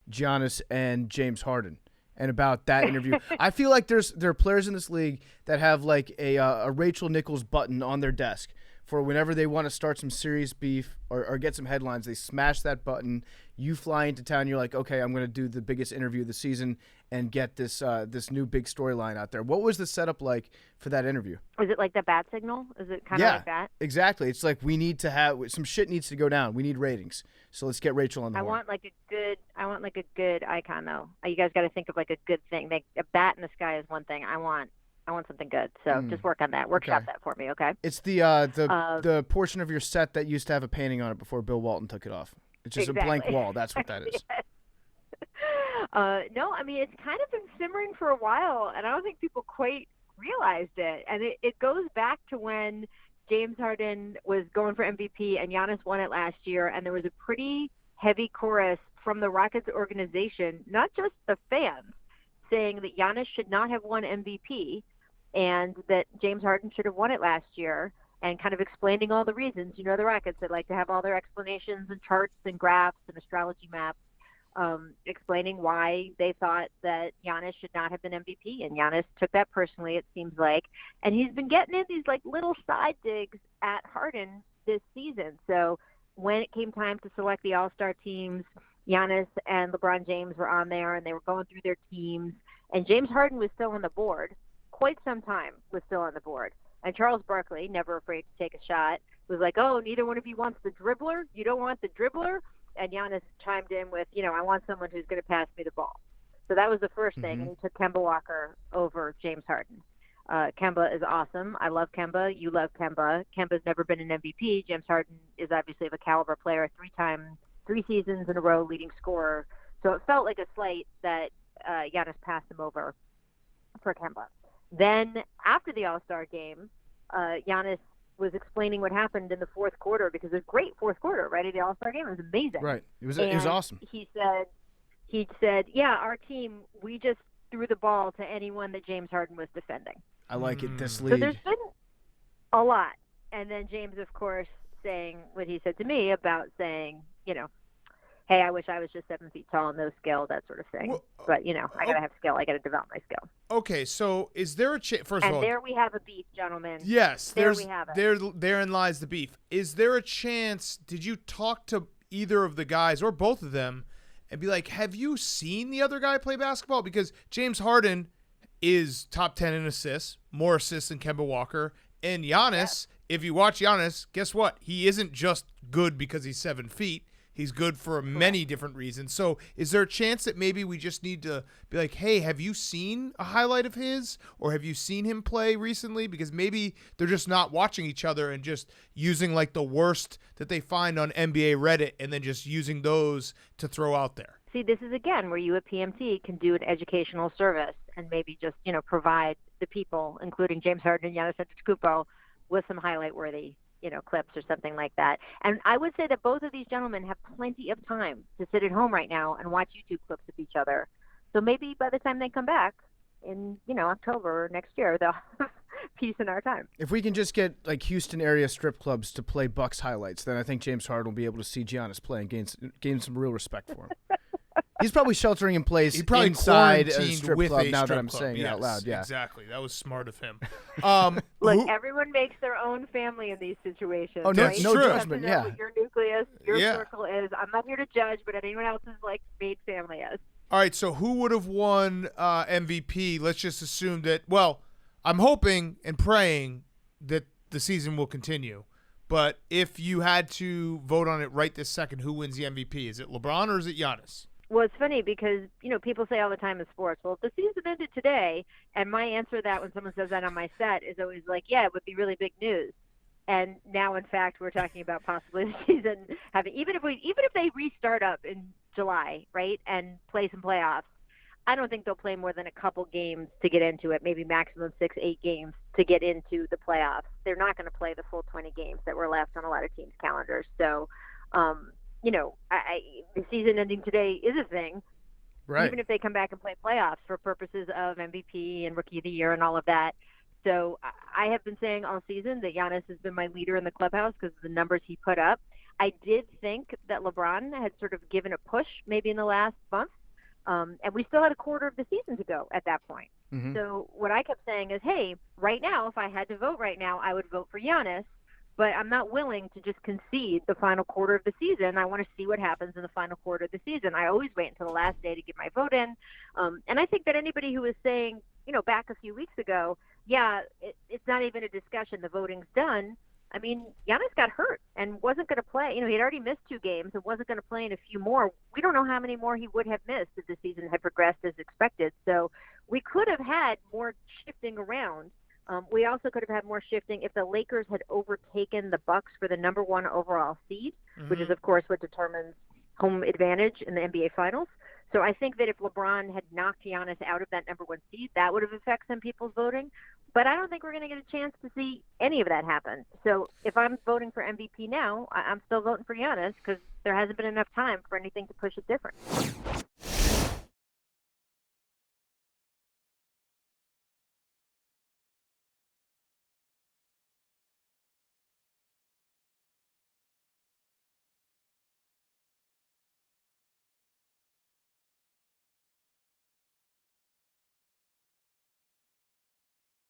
Giannis and James Harden and about that interview. I feel like there are players in this league that have like a Rachel Nichols button on their desk for whenever they want to start some serious beef or get some headlines. They smash that button. You fly into town. You're like, okay, I'm going to do the biggest interview of the season and get this new big storyline out there. What was the setup like for that interview? Is it like the bat signal? Is it kind of like that? Yeah, exactly. It's like we need to have some shit needs to go down. We need ratings. So let's get Rachel on the horn. I want like a good icon though. You guys got to think of like a good thing. Like a bat in the sky is one thing. I want something good. So just work on that. Workshop that for me, okay? It's the portion of your set that used to have a painting on it before Bill Walton took it off. It's just a blank wall. That's what that is. Yes. No, I mean, it's kind of been simmering for a while, and I don't think people quite realized it. And it goes back to when James Harden was going for MVP and Giannis won it last year, and there was a pretty heavy chorus from the Rockets organization, not just the fans, saying that Giannis should not have won MVP and that James Harden should have won it last year, and kind of explaining all the reasons. You know, the Rockets that like to have all their explanations and charts and graphs and astrology maps, explaining why they thought that Giannis should not have been MVP. And Giannis took that personally, it seems like. And he's been getting in these like little side digs at Harden this season. So when it came time to select the All-Star teams, Giannis and LeBron James were on there, and they were going through their teams. And James Harden was still on the board. Quite some time was still on the board. And Charles Barkley, never afraid to take a shot, was like, oh, neither one of you wants the dribbler? You don't want the dribbler? And Giannis chimed in with, I want someone who's going to pass me the ball. So that was the first thing, and he took Kemba Walker over James Harden. Kemba is awesome. I love Kemba. You love Kemba. Kemba's never been an MVP. James Harden is obviously of a caliber player, 3 seasons in a row leading scorer. So it felt like a slight that Giannis passed him over for Kemba. Then after the All-Star game, Giannis was explaining what happened in the fourth quarter, because it was a great fourth quarter, right, at the All-Star game. It was amazing. Right. It was awesome. He said, yeah, our team, we just threw the ball to anyone that James Harden was defending. I like it, this league. So there's been a lot. And then James, of course, saying what he said to me about saying, hey, I wish I was just 7 feet tall and no skill, that sort of thing. Well, but, I got to have skill. I got to develop my skill. Okay, so is there a chance? First of all, there we have a beef, gentlemen. Yes, we have it. Therein lies the beef. Is there a chance? Did you talk to either of the guys or both of them and be like, have you seen the other guy play basketball? Because James Harden is top 10 in assists, more assists than Kemba Walker, and Giannis. Yeah. If you watch Giannis, guess what? He isn't just good because he's 7 feet. He's good for many different reasons. So is there a chance that maybe we just need to be like, hey, have you seen a highlight of his, or have you seen him play recently? Because maybe they're just not watching each other and just using like the worst that they find on NBA Reddit and then just using those to throw out there. See, this is, again, where you at PMT can do an educational service and maybe just, provide the people, including James Harden and Giannis Antetokounmpo, with some highlight-worthy clips or something like that. And I would say that both of these gentlemen have plenty of time to sit at home right now and watch YouTube clips of each other. So maybe by the time they come back in, October or next year, they'll have peace in our time. If we can just get like Houston area strip clubs to play Bucks highlights, then I think James Harden will be able to see Giannis play and gain some real respect for him. He's probably sheltering in place inside a strip club now that I'm saying it out loud. Yeah, exactly. That was smart of him. Look, everyone makes their own family in these situations. Oh, no, right? no judgment. Yeah. What your nucleus, your circle is. I'm not here to judge, but anyone else's made family is. All right. So who would have won MVP? Let's just assume that. Well, I'm hoping and praying that the season will continue. But if you had to vote on it right this second, who wins the MVP? Is it LeBron or is it Giannis? Well, it's funny because, people say all the time in sports, well, if the season ended today, and my answer to that when someone says that on my set is always like, yeah, it would be really big news. And now, in fact, we're talking about possibly the season having, even if they restart up in July, right, and play some playoffs, I don't think they'll play more than a couple games to get into it, maybe maximum 6-8 games to get into the playoffs. They're not going to play the full 20 games that were left on a lot of teams' calendars. So, the season ending today is a thing, right? Even if they come back and play playoffs for purposes of MVP and Rookie of the Year and all of that. So I have been saying all season that Giannis has been my leader in the clubhouse because of the numbers he put up. I did think that LeBron had sort of given a push maybe in the last month And we still had a quarter of the season to go at that point. Mm-hmm. So what I kept saying is, hey, right now, if I had to vote right now, I would vote for Giannis. But I'm not willing to just concede the final quarter of the season. I want to see what happens in the final quarter of the season. I always wait until the last day to get my vote in. And I think that anybody who was saying, back a few weeks ago, it's not even a discussion, the voting's done. I mean, Giannis got hurt and wasn't going to play. He had already missed 2 games and wasn't going to play in a few more. We don't know how many more he would have missed if the season had progressed as expected. So we could have had more shifting around. We also could have had more shifting if the Lakers had overtaken the Bucks for the number 1 overall seed, which is, of course, what determines home advantage in the NBA Finals. So I think that if LeBron had knocked Giannis out of that number 1 seed, that would have affected some people's voting. But I don't think we're going to get a chance to see any of that happen. So if I'm voting for MVP now, I'm still voting for Giannis because there hasn't been enough time for anything to push it different.